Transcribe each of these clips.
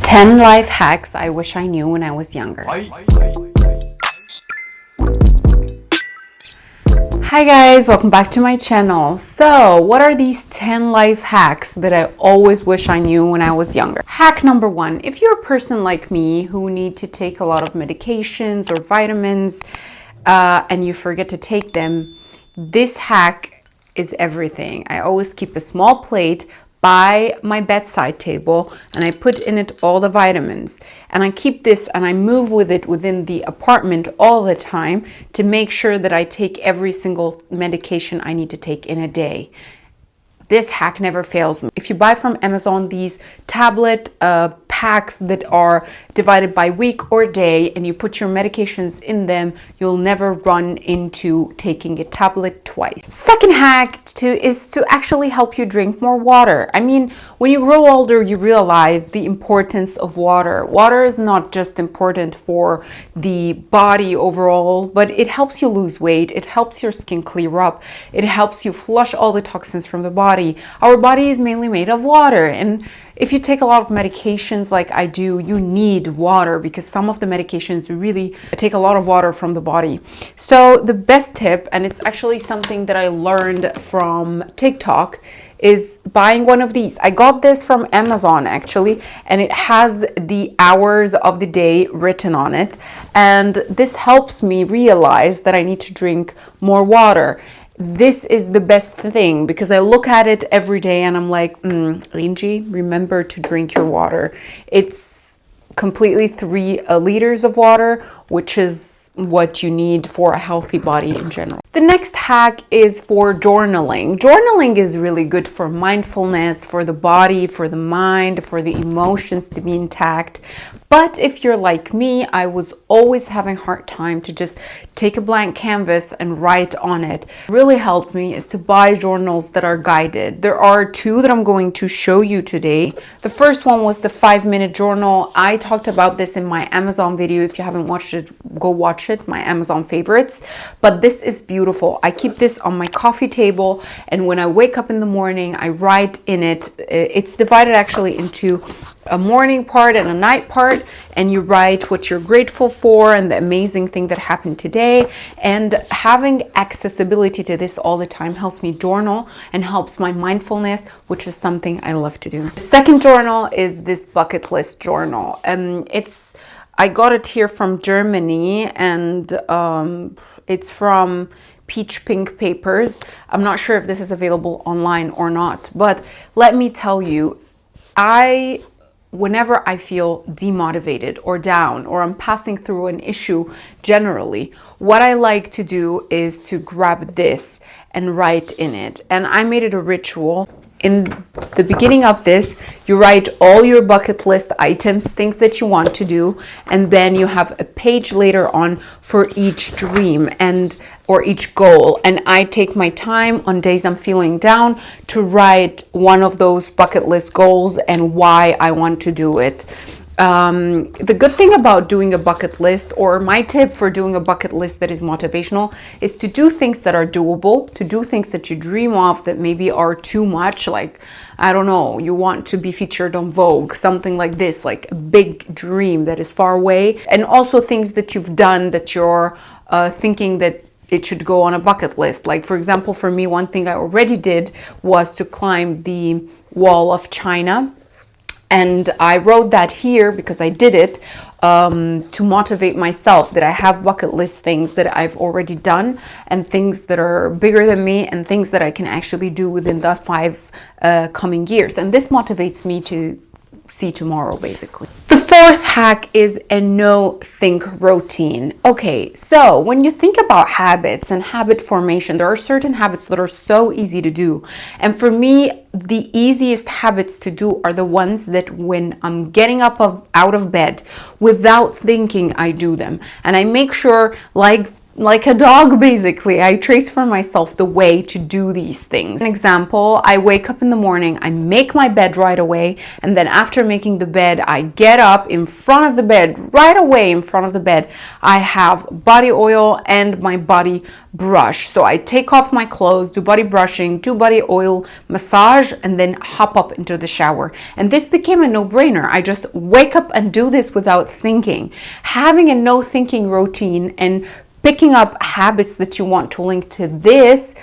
10 life hacks I wish I knew when I was younger. Hi guys, welcome back to my channel. So, what are these 10 life hacks that I always wish I knew when I was younger? Hack number 1, if you're a person like me who need to take a lot of medications or vitamins and you forget to take them, this hack is everything. I always keep a small plate by my bedside table and I put in it all the vitamins, and I keep this and I move with it within the apartment all the time to make sure that I take every single medication I need to take in a day. This hack never fails me. If you buy from Amazon these tablet packs that are divided by week or day and you put your medications in them, you'll never run into taking a tablet twice. Second hack is to actually help you drink more water. I mean, when you grow older, you realize the importance of water. Water is not just important for the body overall, but it helps you lose weight. It helps your skin clear up. It helps you flush all the toxins from the body. Our body is mainly made of water, and if you take a lot of medications like I do, you need water because some of the medications really take a lot of water from the body. So the best tip, and it's actually something that I learned from TikTok, is buying one of these. I got this from Amazon actually, and it has the hours of the day written on it. And this helps me realize that I need to drink more water. This is the best thing because I look at it every day and I'm like, Angie, remember to drink your water. It's completely 3 liters of water, which is what you need for a healthy body in general. The next hack is for journaling. Journaling is really good for mindfulness, for the body, for the mind, for the emotions to be intact. But if you're like me, I was always having a hard time to just take a blank canvas and write on it. What really helped me is to buy journals that are guided. There are 2 that I'm going to show you today. The first one was the 5-minute journal. I talked about this in my Amazon video. If you haven't watched it, go watch it, my Amazon favorites. But this is beautiful. I keep this on my coffee table, and when I wake up in the morning, I write in it. It's divided actually into a morning part and a night part, and you write what you're grateful for and the amazing thing that happened today. And having accessibility to this all the time helps me journal and helps my mindfulness, which is something I love to do. The second journal is this bucket list journal, and I got it here from Germany, and it's from Peach Pink Papers. I'm not sure if this is available online or not, but let me tell you, whenever I feel demotivated or down, or I'm passing through an issue generally, what I like to do is to grab this and write in it. And I made it a ritual. In the beginning of this, you write all your bucket list items, things that you want to do, and then you have a page later on for each dream or each goal. And I take my time on days I'm feeling down to write one of those bucket list goals and why I want to do it. The good thing about doing a bucket list, or my tip for doing a bucket list that is motivational, is to do things that are doable, to do things that you dream of that maybe are too much, like, I don't know, you want to be featured on Vogue, something like this, like a big dream that is far away, and also things that you've done that you're thinking that it should go on a bucket list. Like, for example, for me, one thing I already did was to climb the wall of China. And I wrote that here because I did it to motivate myself, that I have bucket list things that I've already done and things that are bigger than me and things that I can actually do within the 5 coming years. And this motivates me to see tomorrow, basically. The fourth hack is a no-think routine. Okay, so when you think about habits and habit formation, there are certain habits that are so easy to do. And for me, the easiest habits to do are the ones that when I'm getting up out of bed, without thinking, I do them. And I make sure, like like a dog, basically. I trace for myself the way to do these things. An example, I wake up in the morning, I make my bed right away, and then after making the bed, I get up in front of the bed, right away in front of the bed. I have body oil and my body brush. So I take off my clothes, do body brushing, do body oil massage, and then hop up into the shower. And this became a no-brainer. I just wake up and do this without thinking. Having a no thinking routine and picking up habits that you want to link to this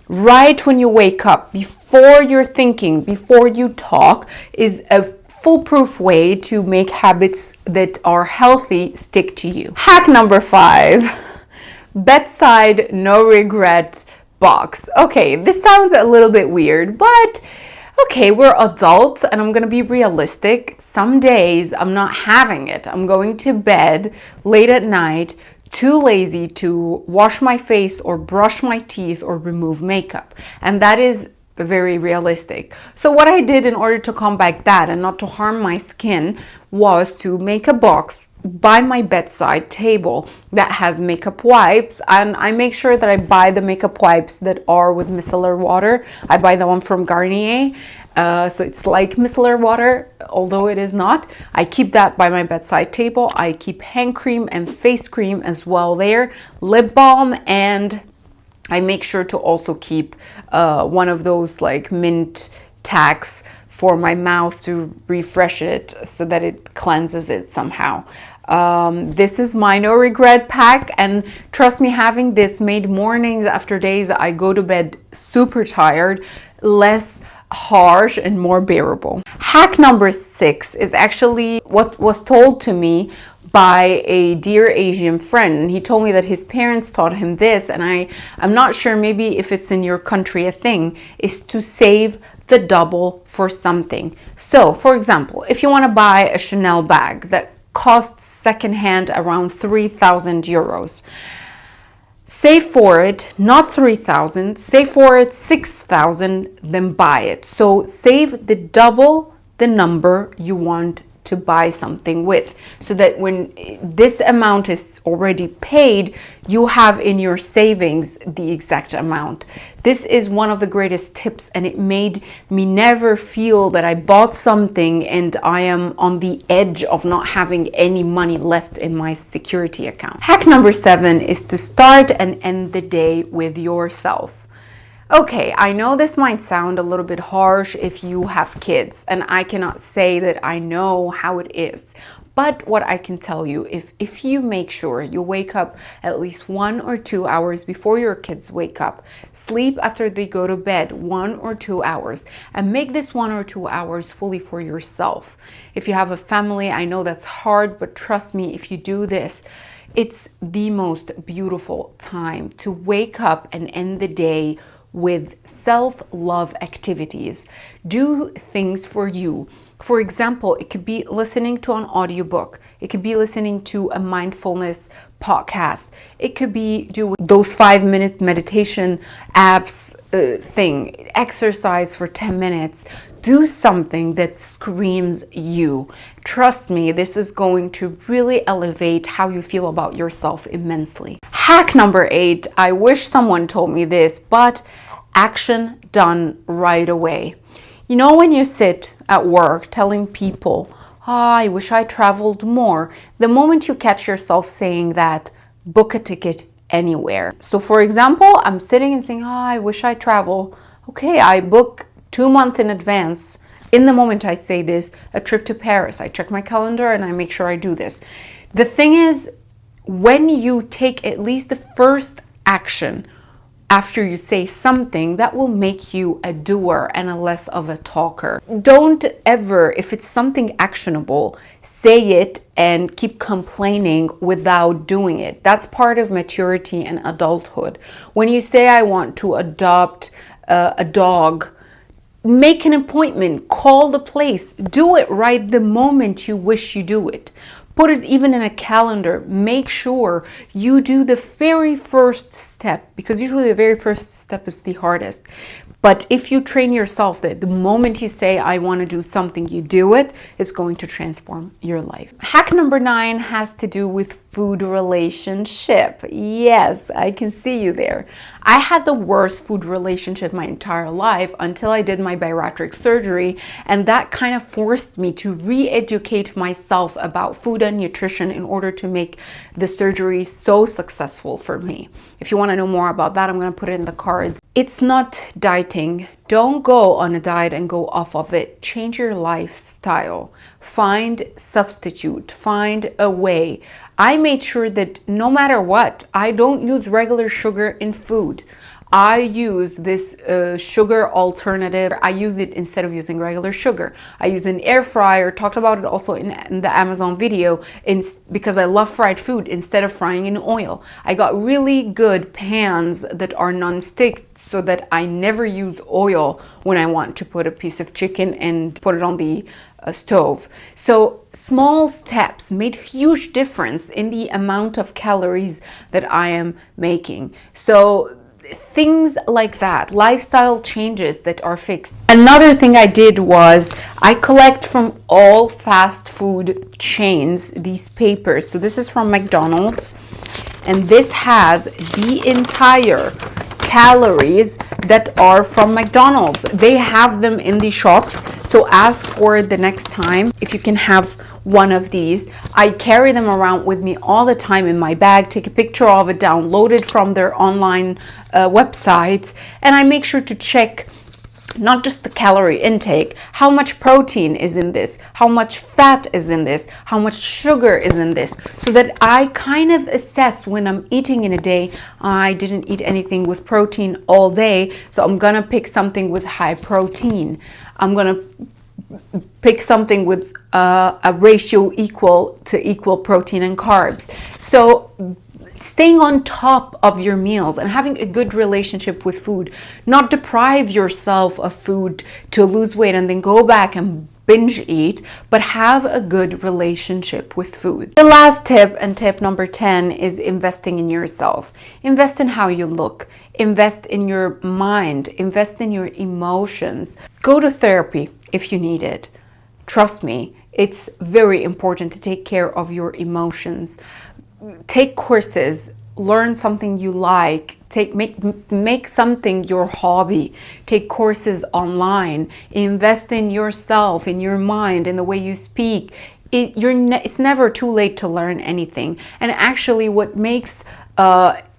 right when you wake up, before you're thinking, before you talk, is a foolproof way to make habits that are healthy stick to you. Hack number 5, bedside no regret box. Okay, this sounds a little bit weird, but okay, we're adults and I'm gonna be realistic. Some days I'm not having it. I'm going to bed late at night, too lazy to wash my face or brush my teeth or remove makeup. And that is very realistic. So what I did in order to combat that and not to harm my skin was to make a box by my bedside table that has makeup wipes, and I make sure that I buy the makeup wipes that are with micellar water. I buy the one from Garnier. So it's like micellar water, although it is not. I keep that by my bedside table. I keep hand cream and face cream as well there, lip balm, and I make sure to also keep one of those like mint tacks for my mouth to refresh it so that it cleanses it somehow. This is my no regret pack, and trust me, having this made mornings after days I go to bed super tired, less harsh and more bearable. Hack number 6 is actually what was told to me by a dear Asian friend. He told me that his parents taught him this, and I'm not sure, maybe if it's in your country a thing, is to save the double for something. So for example, if you want to buy a Chanel bag that costs secondhand around 3,000 euros, save for it, not 3,000, save for it 6,000, then buy it. So save the double the number you want to buy something with, so that when this amount is already paid, you have in your savings the exact amount. This is one of the greatest tips, and it made me never feel that I bought something and I am on the edge of not having any money left in my security account. Hack number 7 is to start and end the day with yourself. Okay, I know this might sound a little bit harsh if you have kids, and I cannot say that I know how it is. But what I can tell you, if you make sure you wake up at least 1 or 2 hours before your kids wake up, sleep after they go to bed 1 or 2 hours, and make this 1 or 2 hours fully for yourself. If you have a family, I know that's hard, but trust me, if you do this, it's the most beautiful time to wake up and end the day with self-love activities. Do things for you. For example, it could be listening to an audiobook. It could be listening to a mindfulness podcast. It could be doing those 5-minute meditation apps thing, exercise for 10 minutes. Do something that screams you. Trust me, this is going to really elevate how you feel about yourself immensely. Hack number 8, I wish someone told me this, but action done right away. You know, when you sit at work telling people, I wish I traveled more, the moment you catch yourself saying that, book a ticket anywhere. So for example, I'm sitting and saying, I wish I travel. Okay, I book 2 months in advance. In the moment I say this, a trip to Paris. I check my calendar and I make sure I do this. The thing is, when you take at least the first action after you say something, that will make you a doer and a less of a talker. Don't ever, if it's something actionable, say it and keep complaining without doing it. That's part of maturity and adulthood. When you say, I want to adopt a dog, make an appointment, call the place, do it right the moment you wish you do it. Put it even in a calendar. Make sure you do the very first step, because usually the very first step is the hardest. But if you train yourself that the moment you say, I want to do something, you do it, it's going to transform your life. Hack number 9 has to do with food relationship. Yes, I can see you there. I had the worst food relationship my entire life until I did my bariatric surgery, and that kind of forced me to re-educate myself about food and nutrition in order to make the surgery so successful for me. If you want to know more about that, I'm going to put it in the cards. It's not dieting. Don't go on a diet and go off of it. Change your lifestyle. Find substitute. Find a way. I made sure that no matter what, I don't use regular sugar in food. I use this sugar alternative. I use it instead of using regular sugar. I use an air fryer. Talked about it also in the Amazon video because I love fried food instead of frying in oil. I got really good pans that are non-stick so that I never use oil when I want to put a piece of chicken and put it on the stove. So small steps made huge difference in the amount of calories that I am making. So things like that, lifestyle changes that are fixed. Another thing I did was I collect from all fast food chains these papers. So this is from McDonald's, and this has the entire calories that are from McDonald's. They have them in the shops, so ask for it the next time if you can have one of these. I carry them around with me all the time in my bag, take a picture of it, download it from their online websites, and I make sure to check not just the calorie intake, how much protein is in this, how much fat is in this, how much sugar is in this, so that I kind of assess when I'm eating in a day. I didn't eat anything with protein all day, so I'm gonna pick something with high protein. I'm gonna pick something with a ratio equal protein and carbs. So staying on top of your meals and having a good relationship with food, not deprive yourself of food to lose weight and then go back and binge eat, but have a good relationship with food. The last tip, and tip number 10, is investing in yourself. Invest in how you look, invest in your mind, invest in your emotions. Go to therapy if you need it. Trust me, it's very important to take care of your emotions. Take courses, learn something you like, make something your hobby, take courses online, invest in yourself, in your mind, in the way you speak. It's never too late to learn anything. And actually what makes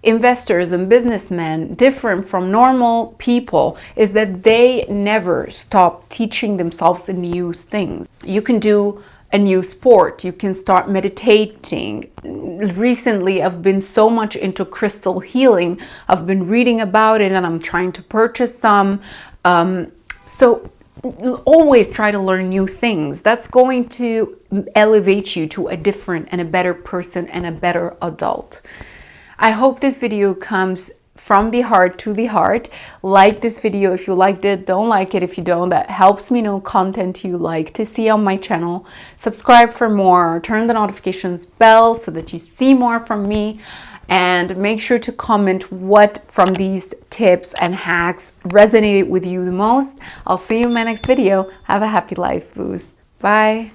investors and businessmen different from normal people is that they never stop teaching themselves new things. You can do a new sport, you can start meditating. Recently I've been so much into crystal healing. I've been reading about it and I'm trying to purchase some. So always try to learn new things. That's going to elevate you to a different and a better person and a better adult. I hope this video comes from the heart to the heart. Like this video if you liked it. Don't like it if you don't. That helps me know content you like to see on my channel. Subscribe for more. Turn the notifications bell so that you see more from me. And make sure to comment what from these tips and hacks resonated with you the most. I'll see you in my next video. Have a happy life, Booze. Bye.